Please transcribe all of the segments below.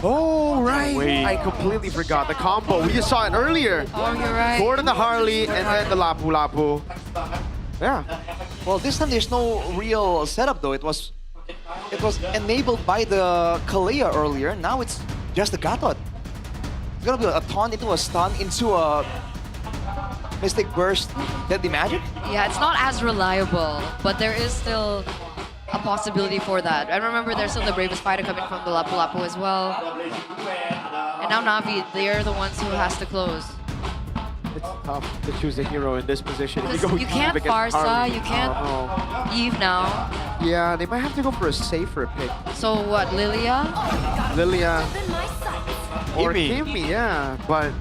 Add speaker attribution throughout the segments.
Speaker 1: Oh, right.
Speaker 2: Wait.
Speaker 1: I completely forgot the combo. We just saw it earlier.
Speaker 3: Oh, you're right.
Speaker 1: Gordon the Harley and then the Lapu Lapu. Yeah.
Speaker 2: Well, this time there's no real setup though. It was enabled by the Kalea earlier. Now it's just the Gatot. It's gonna be a taunt into a stun into a Mystic Burst, Deadly Magic.
Speaker 3: Yeah, it's not as reliable, but there is still a possibility for that. And remember, there's still the Bravest Fighter coming from the Lapu Lapu as well. And now Navi, they're the ones who has to close.
Speaker 1: It's tough to choose a hero in this position. If
Speaker 3: You can't
Speaker 1: Eve against
Speaker 3: Farsa,
Speaker 1: Harley.
Speaker 3: you can't
Speaker 1: Oh,
Speaker 3: Eve now.
Speaker 1: no. Yeah, they might have to go for a safer pick.
Speaker 3: So what, Lilia?
Speaker 1: Lilia or
Speaker 2: Kimmy.
Speaker 1: Kimmy, yeah. But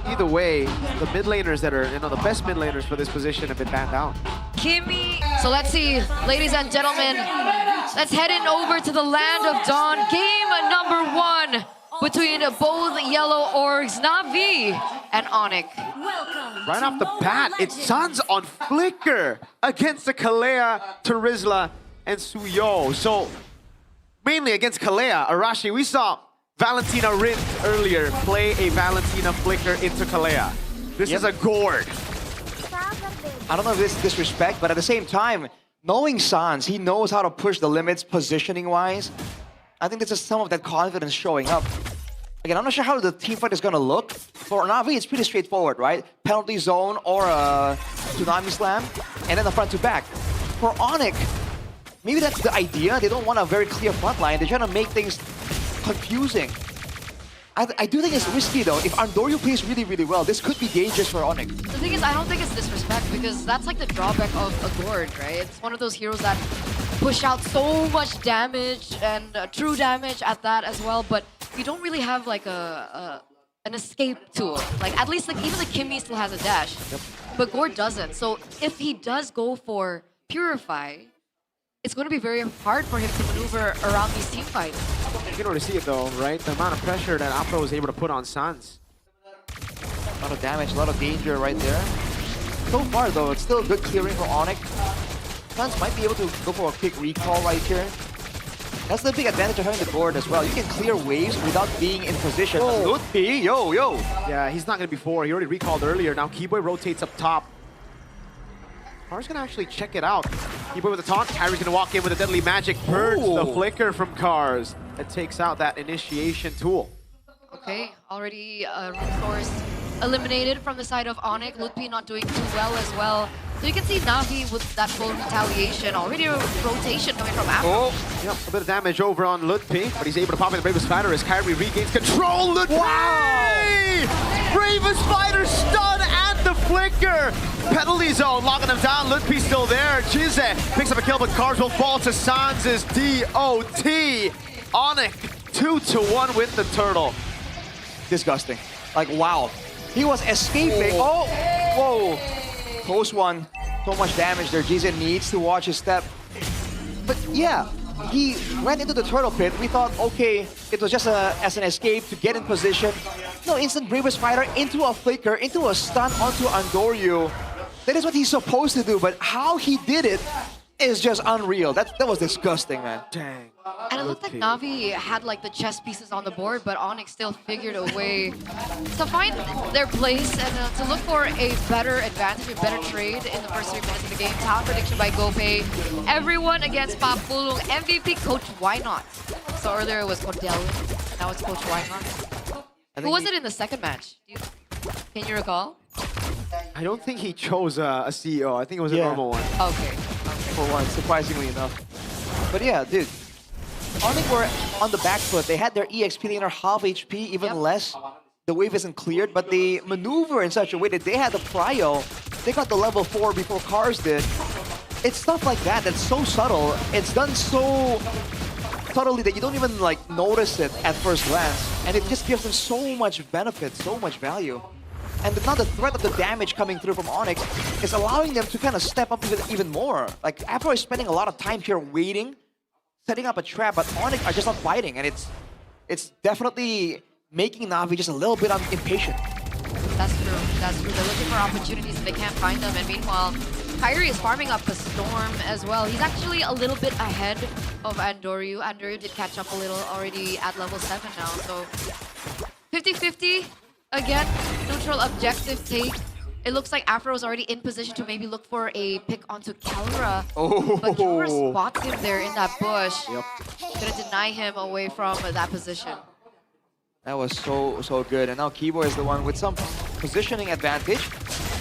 Speaker 1: either way, the mid laners that are, the best mid laners for this position have been banned out.
Speaker 3: Kimmy. So let's see, ladies and gentlemen, let's head in over to the land of Dawn. Game number 1 between both yellow orgs, Navi and ONIC.
Speaker 1: Right off the bat, it's Suns on Flicker against the Kalea, Terizla, and Suyo. So, mainly against Kalea, Arashi, we saw Valentina Rin earlier play a Valentina Flicker into Kalea. This is a gourd.
Speaker 2: I don't know if this is disrespect, but at the same time, knowing Sans, he knows how to push the limits positioning-wise. I think this is some of that confidence showing up. Again, I'm not sure how the team fight is going to look. For Navi, it's pretty straightforward, right? Penalty zone or a Tsunami Slam, and then the front to back. For ONIC, maybe that's the idea. They don't want a very clear front line. They're trying to make things confusing. I do think it's risky, though. If Andoryu plays really, really well, this could be dangerous for ONIC.
Speaker 3: The thing is, I don't think it's disrespect because that's like the drawback of a Gord, right? It's one of those heroes that push out so much damage and true damage at that as well, but you don't really have like an escape tool. Like at least like even the Kimmy still has a dash, but Gord doesn't. So if he does go for Purify, it's going to be very hard for him to maneuver around these team fights.
Speaker 1: You can already see it though, right? The amount of pressure that Afro was able to put on Sans.
Speaker 2: A lot of damage, a lot of danger right there. So far though, it's still good clearing for ONIC. Sans might be able to go for a quick recall right here. That's the big advantage of having the board as well. You can clear waves without being in position.
Speaker 1: Oh.
Speaker 2: Lutfi, yo.
Speaker 1: Yeah, he's not going to be 4. He already recalled earlier. Now Keyboy rotates up top. Car's going to actually check it out. Keyboy with the taunt. Kyrie's going to walk in with a Deadly Magic. Purge the flicker from Cars. That takes out that initiation tool.
Speaker 3: Okay, already Reinforce eliminated from the side of ONIC. Lutfi not doing too well as well. So you can see Navi with that full retaliation. Already a rotation coming from Afro.
Speaker 1: Oh, yep, a bit of damage over on Lutfi, but he's able to pop in the Bravest Fighter as Kyrie regains control. Lutfi! Wow! Bravest Fighter stun and the flicker. Penalty zone locking him down. Lutfi's still there. Chize picks up a kill, but Cars will fall to Sans' DOT. ONIC 2-1 with the turtle.
Speaker 2: Disgusting. Like, wow. He was escaping. Oh, whoa. Close one. So much damage there. Jizen needs to watch his step. But yeah, he went into the turtle pit. We thought, okay, it was just as an escape to get in position. No, instant Bravest Fighter into a flicker, into a stun onto Andoryu. That is what he's supposed to do, but how he did it is just unreal. That was disgusting, man.
Speaker 1: Dang.
Speaker 3: And it looked like Navi had like the chess pieces on the board, but ONIC still figured a way to find their place and to look for a better advantage, a better trade in the first 3 minutes of the game. Talent prediction by GoPay. Everyone against Papulong. MVP Coach Why Not? So earlier it was Cordell, now it's Coach Why Not. Who was it in the second match? Can you recall?
Speaker 1: I don't think he chose a CEO. I think it was a normal one.
Speaker 3: Okay.
Speaker 2: For once, surprisingly enough. But yeah, dude. ONIC were on the back foot. They had their EXP laner half HP, even less. The wave isn't cleared, but they maneuver in such a way that they had the prio. They got the level 4 before Cars did. It's stuff like that that's so subtle. It's done so subtly that you don't even like notice it at first glance. And it just gives them so much benefit, so much value. And now the threat of the damage coming through from ONIC is allowing them to kind of step up even more. Like, Afro is spending a lot of time here waiting, setting up a trap, but ONIC are just not fighting, and it's definitely making Navi just a little bit impatient.
Speaker 3: That's true. That's true. They're looking for opportunities and they can't find them. And meanwhile, Kyrie is farming up the Storm as well. He's actually a little bit ahead of Andoryu. Andoryu did catch up a little already at level 7 now. So 50-50 again. Neutral objective take. It looks like Afro is already in position to maybe look for a pick onto Kalra. But Kalra spots him there in that bush. Gonna deny him away from that position.
Speaker 2: That was so good. And now Keyboy is the one with some positioning advantage.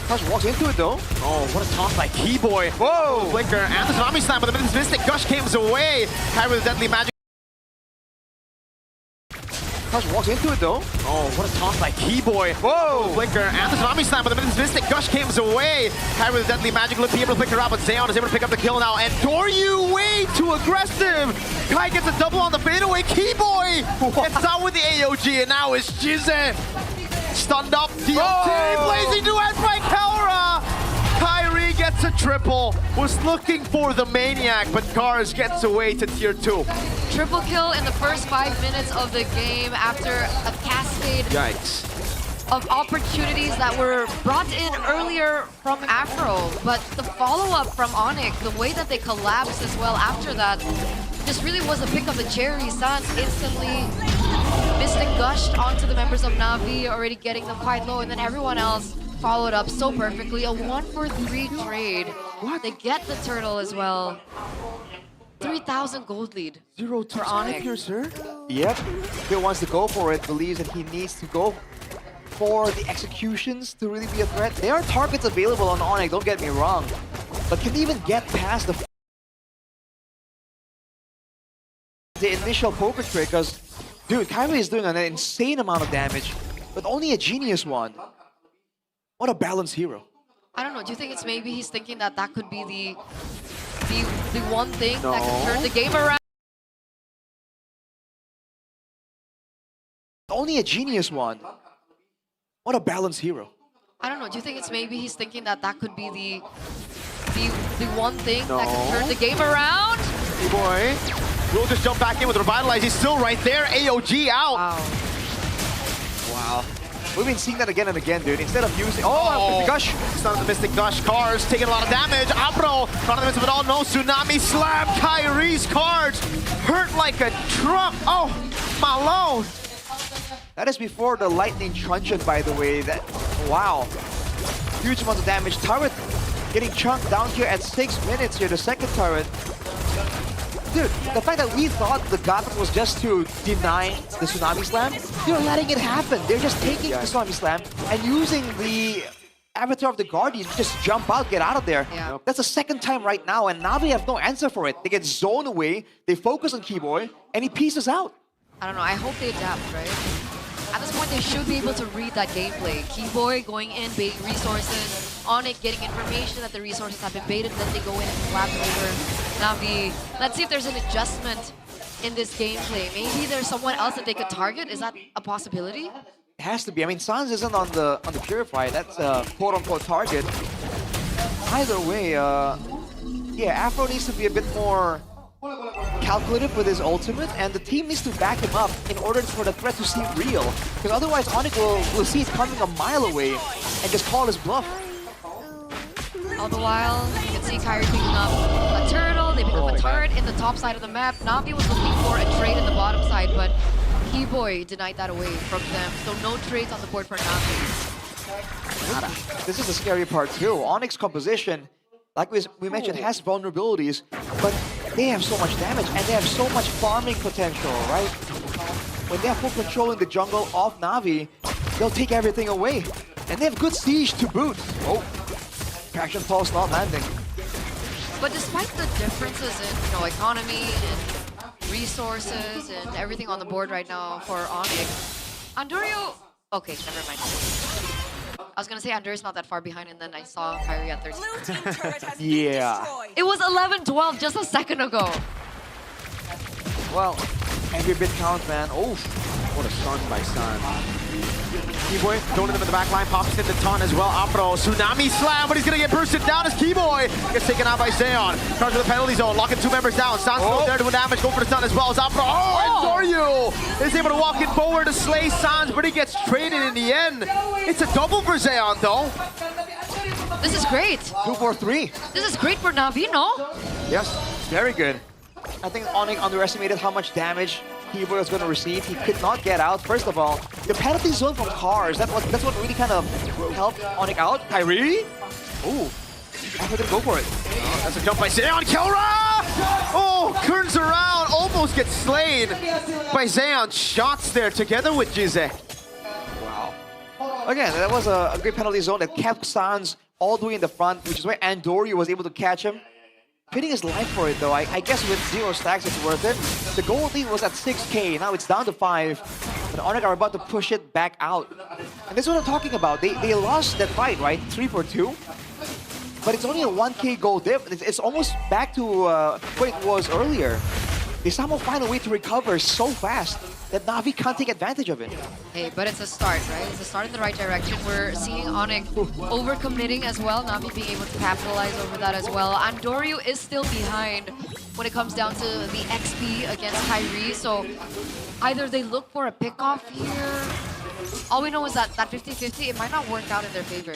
Speaker 2: Hush walks into it though.
Speaker 1: Oh, what a toss by Keyboy.
Speaker 2: Whoa!
Speaker 1: Flicker and the Tsunami Slam, but the Minions Mystic Gush comes away. Kyrie with the Deadly Magic.
Speaker 2: Hush walks into it though.
Speaker 1: Oh, what a toss by Keyboy.
Speaker 2: Whoa!
Speaker 1: Flicker and the Tsunami Slam, but the Minions Mystic Gush comes away. Kyrie with the Deadly Magic, look able to flicker out, but Zeon is able to pick up the kill now. And Doryu way too aggressive. Kai gets a double on the fadeaway. Keyboy gets out with the AOG, and now it's Jizze. Stunned up, DLT, blazing duet by Kalra! Kyrie gets a triple, was looking for the Maniac, but Cars gets away to tier 2.
Speaker 3: Triple kill in the first 5 minutes of the game after a cascade
Speaker 1: Yikes.
Speaker 3: of opportunities that were brought in earlier from Afro. But the follow-up from ONIC, the way that they collapsed as well after that, just really was a pick of the cherry. Sans instantly Mystic gushed onto the members of Navi, already getting them quite low, and then everyone else followed up so perfectly. A 1-for-3 trade. What? They get the turtle as well. 3,000 gold lead.
Speaker 1: 0
Speaker 3: for ONIC.
Speaker 1: here, sir.
Speaker 2: Yep. Phil wants to go for it, believes that he needs to go for the executions to really be a threat. There are targets available on ONIC, don't get me wrong. But can even get past the initial poker trick, because dude, Kyrie is doing an insane amount of damage, but only a genius one. What a balanced hero.
Speaker 3: I don't know, do you think it's maybe he's thinking that that could be the one thing that could turn the game around?
Speaker 2: Only a genius one. What a balanced hero.
Speaker 3: I don't know, do you think it's maybe he's thinking that that could be the one thing that could turn the game around?
Speaker 1: Keyboy will just jump back in with Revitalize. He's still right there. AOG out.
Speaker 3: Wow.
Speaker 2: Wow. We've been seeing that again and again, dude. Instead of using... Oh, Gush!
Speaker 1: Stun of the Mystic Gush. Cars taking a lot of damage. Abro, not in the midst of it all. No Tsunami Slam. Kyrie's cards hurt like a truck. Oh, my lord.
Speaker 2: That is before the Lightning Truncheon, by the way. That... Wow. Huge amount of damage. Turret getting chunked down here at 6 minutes here. The second turret. Dude, the fact that we thought the Gauntlet was just to deny the Tsunami Slam, they're letting it happen. They're just taking the Tsunami Slam and using the Avatar of the Guardian to just jump out, get out of there.
Speaker 3: Yeah.
Speaker 2: That's the second time right now, and Navi have no answer for it. They get zoned away, they focus on Keyboy, and he pieces out.
Speaker 3: I don't know, I hope they adapt, right? At this point, they should be able to read that gameplay. Keyboy going in, baiting resources. ONIC getting information that the resources have been baited, then they go in and collapse over Navi. Let's see if there's an adjustment in this gameplay. Maybe there's someone else that they could target. Is that a possibility?
Speaker 2: It has to be. I mean, Sans isn't on the Purify. That's a quote-unquote target. Either way, yeah, Afro needs to be a bit more calculative with his ultimate, and the team needs to back him up in order for the threat to seem real. Because otherwise, ONIC will see it coming a mile away and just call his bluff.
Speaker 3: All the while, you can see Kyrie picking up a turtle. They pick up a turret in the top side of the map. Navi was looking for a trade in the bottom side, but Keyboy denied that away from them. So no trades on the board for Navi.
Speaker 2: This is the scary part too. ONIC's composition, like we mentioned, has vulnerabilities, but they have so much damage and they have so much farming potential, right? When they have full control in the jungle of Navi, they'll take everything away. And they have good siege to boot. Oh, Traction Pulse not landing.
Speaker 3: But despite the differences in economy and resources and everything on the board right now for ONIC, Andoryu... Okay, never mind. I was gonna say Andoryu's not that far behind, and then I saw Kyrie at 13.
Speaker 2: Yeah.
Speaker 3: It was 11-12 just a second ago.
Speaker 2: Well, every bit counts, man. Oh,
Speaker 1: What a stun by Sun. Keyboy throwing him in the back line, pops into Ton as well. Afro, Tsunami Slam, but he's gonna get bursted down as Keyboy gets taken out by Zeon. Comes to the penalty zone, locking 2 members down. Sans still there doing damage, go for the stun as well as Afro. Oh, and Doryu is able to walk in forward to slay Sans, but he gets traded in the end. It's a double for Zeon though.
Speaker 3: This is great.
Speaker 2: 2 for 3.
Speaker 3: This is great for Navi, no?
Speaker 2: Yes, very good. I think ONIC underestimated how much damage Keyboy was going to receive. He could not get out. First of all, the penalty zone from cars, that's what really kind of helped ONIC out. Kyrie? Ooh, I didn't go for it.
Speaker 1: That's a jump by Zeon. Kelra! Oh, turns around, almost gets slain by Zeon. Shots there together with Jize.
Speaker 2: Wow. Again, that was a great penalty zone that kept Sans all the way in the front, which is why Andorio was able to catch him. Pitting his life for it though. I guess with 0 stacks it's worth it. The gold lead was at 6k, now it's down to 5. But ONIC are about to push it back out. And this is what I'm talking about. They lost that fight, right? 3 for 2. But it's only a 1k gold dip. It's almost back to what it was earlier. They somehow find a way to recover so fast that Navi can't take advantage of it.
Speaker 3: Hey, but it's a start, right? It's a start in the right direction. We're seeing ONIC overcommitting as well. Navi being able to capitalize over that as well. Andorio is still behind when it comes down to the XP against Kyrie. So either they look for a pickoff here. All we know is that 50-50, it might not work out in their favor.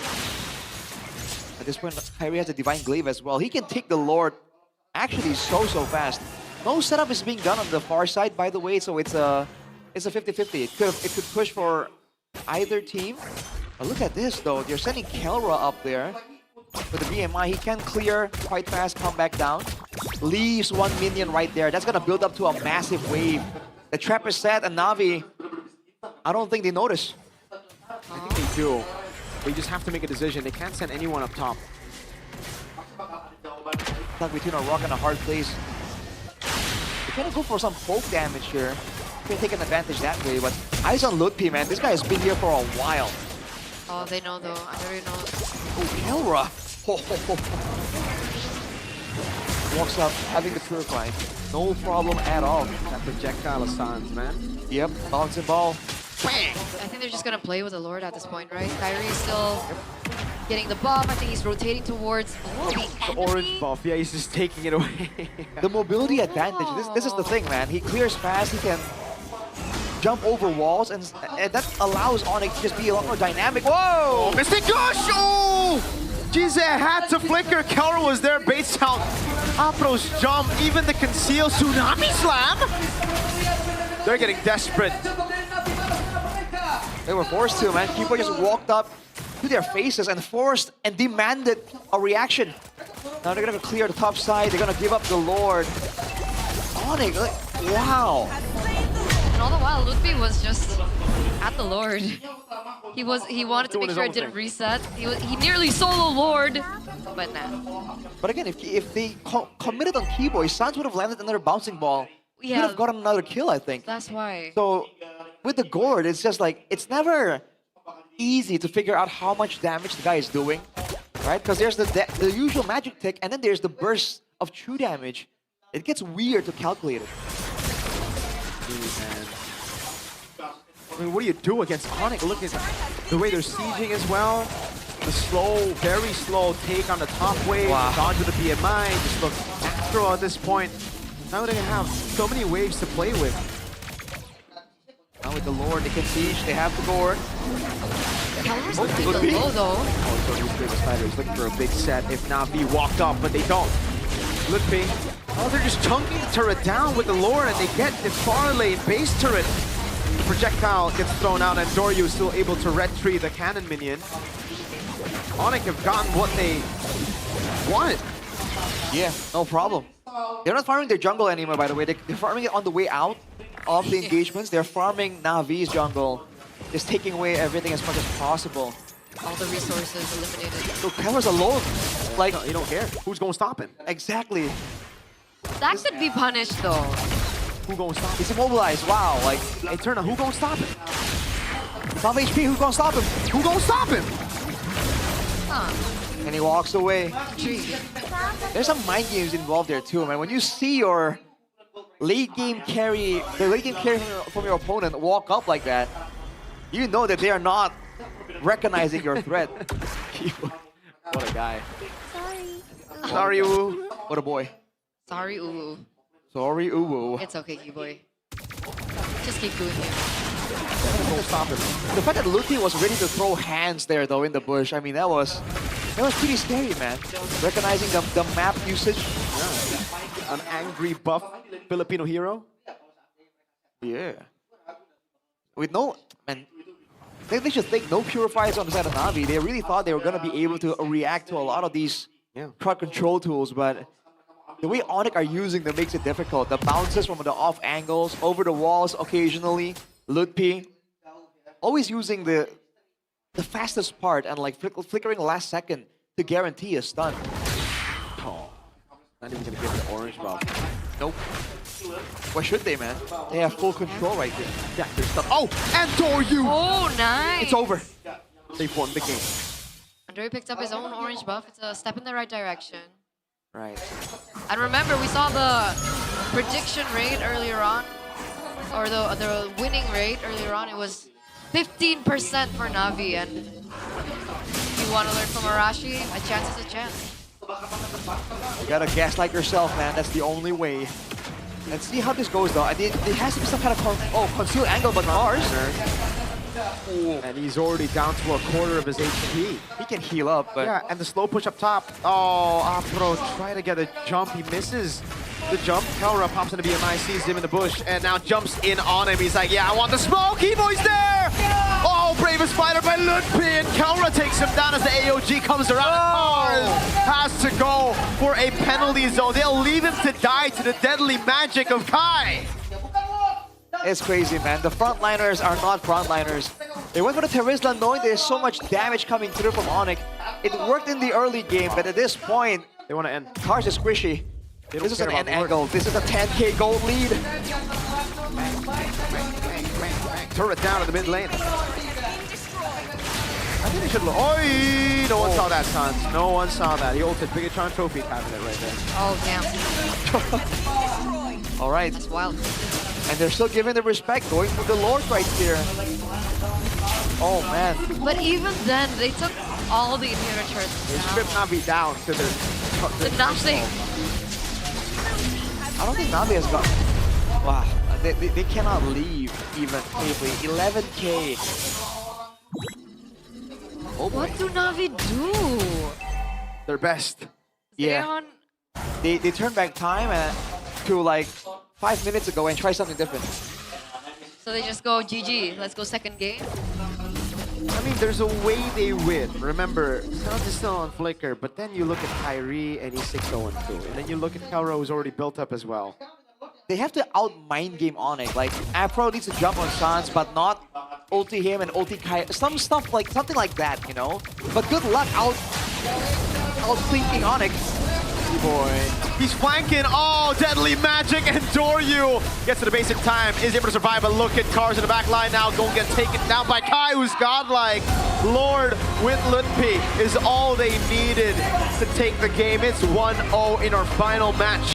Speaker 2: At this point, Kyrie has a Divine Glaive as well. He can take the Lord actually so fast. No setup is being done on the far side, by the way, so it's a 50-50. It could push for either team. But look at this, though. They're sending Kelra up there with the BMI. He can clear quite fast, come back down. Leaves 1 minion right there. That's going to build up to a massive wave. The trap is set, and Navi, I don't think they notice.
Speaker 1: I think they do. They just have to make a decision. They can't send anyone up top.
Speaker 2: Stuck between a rock and a hard place. They're gonna go for some poke damage here. Can take an advantage that way, but eyes on Lutpi, man. This guy has been here for a while.
Speaker 3: Oh, they know though. I already know.
Speaker 2: Oh, Kelra! Walks up, having the purify. No problem at all.
Speaker 1: That projectile Sans, man.
Speaker 2: Yep, bouncing ball. Bang!
Speaker 3: I think they're just gonna play with the Lord at this point, right? Kyrie is still getting the buff. I think he's rotating towards the
Speaker 1: Orange buff. Yeah, he's just taking it away.
Speaker 2: The mobility advantage. This is the thing, man. He clears fast. He can jump over walls, and that allows ONIC to just be a lot more dynamic. Whoa!
Speaker 1: Oh, Mystic Gush! Oh! Jize had to flicker. Kelra was there. Baits out. Apro's jump. Even the conceal Tsunami Slam. They're getting desperate.
Speaker 2: They were forced to, man. People just walked up to their faces and forced and demanded a reaction. Now they're gonna clear the top side. They're gonna give up the Lord. ONIC, like, wow.
Speaker 3: And all the while, Lutfi was just at the Lord. He wanted to make sure it didn't reset. He nearly solo Lord, but nah.
Speaker 2: But again, if they committed on Keyboy, Sans would have landed another bouncing ball. He
Speaker 3: Yeah.
Speaker 2: would have gotten another kill, I think.
Speaker 3: That's why.
Speaker 2: So with the Gourd, it's just like, it's never easy to figure out how much damage the guy is doing, right? Because there's the usual magic tick, and then there's the burst of true damage. It gets weird to calculate it.
Speaker 1: I mean, what do you do against ONIC? Look at the way they're sieging as well. The slow, very slow take on the top wave.
Speaker 2: Wow.
Speaker 1: Dodge with the BMI. Just look natural at this point. Now they're going to have so many waves to play with.
Speaker 2: Now with the Lord, they can siege. They have the Gourd.
Speaker 3: Kelra's
Speaker 2: Oh,
Speaker 3: looking
Speaker 2: Lutfi.
Speaker 3: low though.
Speaker 1: Oh, so these Bravest Fighters looking for a big set. If Navi walked up, but they don't. Lutfi. Oh, they're just chunking the turret down with the Lord, and they get the far lane base turret. The projectile gets thrown out, and Doryu is still able to red tree the cannon minion. ONIC have gotten what they wanted.
Speaker 2: Yeah, no problem. They're not farming their jungle anymore, by the way. They're farming it on the way out of the engagements. They're farming Navi's jungle, just taking away everything as much as possible.
Speaker 3: All the resources eliminated.
Speaker 2: So Kelra's alone. Like,
Speaker 1: You don't care. Who's going to stop him?
Speaker 2: exactly.
Speaker 3: That could be punished though.
Speaker 1: Who going to stop him?
Speaker 2: He's immobilized. Wow, like,
Speaker 1: Hey, Turner, who going to stop him?
Speaker 2: some HP, who's gonna stop him?
Speaker 1: Who going to stop him?
Speaker 3: Huh.
Speaker 2: And he walks away.
Speaker 3: Intriguing.
Speaker 2: There's some mind games involved there too, man. When you see your late game carry, the late game carry from your opponent walk up like that, you know that they are not recognizing your threat.
Speaker 1: What a guy.
Speaker 3: Sorry.
Speaker 1: Sorry, Wu.
Speaker 2: What a boy.
Speaker 3: Sorry, Uwu.
Speaker 2: Sorry, uwu.
Speaker 3: It's okay, Keyboy. Just keep doing it.
Speaker 1: Who going to stop him?
Speaker 2: The fact that Lutfi was ready to throw hands there though in the bush, I mean that was That was pretty scary, man. Recognizing the map usage.
Speaker 1: An angry buff Filipino hero.
Speaker 2: Yeah. With no... Man, they should think no purifiers on the side of Navi. They really thought they were going to be able to react to a lot of these crowd control tools, but the way ONIC are using them makes it difficult. The bounces from the off angles, over the walls occasionally, Ludpi, always using the fastest part and like flickering last second to guarantee a stun.
Speaker 1: Oh, not even gonna give the orange buff.
Speaker 2: Nope. Why should they, man? They have full control right there.
Speaker 1: Yeah, there's stuff. Oh, and Doryu!
Speaker 3: Oh, nice.
Speaker 2: It's over.
Speaker 1: They've won the game.
Speaker 3: Andori picked up his own orange buff. It's a step in the right direction.
Speaker 2: Right.
Speaker 3: And remember, we saw the prediction rate earlier on, or the winning rate earlier on. It was 15% for Navi, and if you want to learn from Arashi, a chance is a chance.
Speaker 2: You gotta gaslight yourself, man. That's the only way. Let's see how this goes, though. There has to be some kind of concealed angle, but ours.
Speaker 1: And he's already down to a quarter of his HP.
Speaker 2: He can heal up, but...
Speaker 1: Yeah, and the slow push up top. Oh, Afro try to get a jump. He misses the jump. Kelra pops into BMI, sees him in the bush, and now jumps in on him. He's like, yeah, I want the smoke. Evo's there! Oh, bravest fighter by Ludpi, and Kelra takes him down as the AOG comes around. And has to go for a penalty zone. They'll leave him to die to the deadly magic of Kai.
Speaker 2: It's crazy, man. The frontliners are not frontliners. They went for the Terizla knowing there's so much damage coming through from ONIC. It worked in the early game, but at this point,
Speaker 1: they want to end.
Speaker 2: Cars is squishy. This is an end angle. This is a 10k gold lead.
Speaker 1: Turret down in the mid lane. I think they should look. Oi! No one saw that, Sons. No one saw that. He ulted Bigatron Trophy having it right there.
Speaker 3: Oh, damn.
Speaker 2: All right.
Speaker 3: That's wild.
Speaker 2: And they're still giving the respect, going for the Lord right here. Oh, man.
Speaker 3: But even then, they took all the inhibitor turrets
Speaker 1: They
Speaker 3: down.
Speaker 1: stripped Navi down to
Speaker 3: To nothing.
Speaker 2: I don't think Navi has got... Wow. They cannot leave even safely. 11k. Oh boy.
Speaker 3: What do Navi do?
Speaker 1: their best.
Speaker 2: Yeah. They turn back time to like 5 minutes ago and try something different.
Speaker 3: So they just go GG, let's go second game.
Speaker 1: I mean, there's a way they win. Remember, Sounds is still on Flicker, but then you look at Kyrie and he's 6-0-2. And then you look at Kelro, who's already built up as well.
Speaker 2: They have to out-mind game ONIC. Like, Afro needs to jump on Sans, but not ulti him and ulti Kai. Something like that, you know? But good luck out-flanking ONIC.
Speaker 1: Boy. He's flanking. Oh, deadly magic, and Doryu gets to the basic time, is able to survive, but look at Cars in the back line now, going to get taken down by Kai, who's godlike. Lord with Ludpi is all they needed to take the game. It's 1-0 in our final match.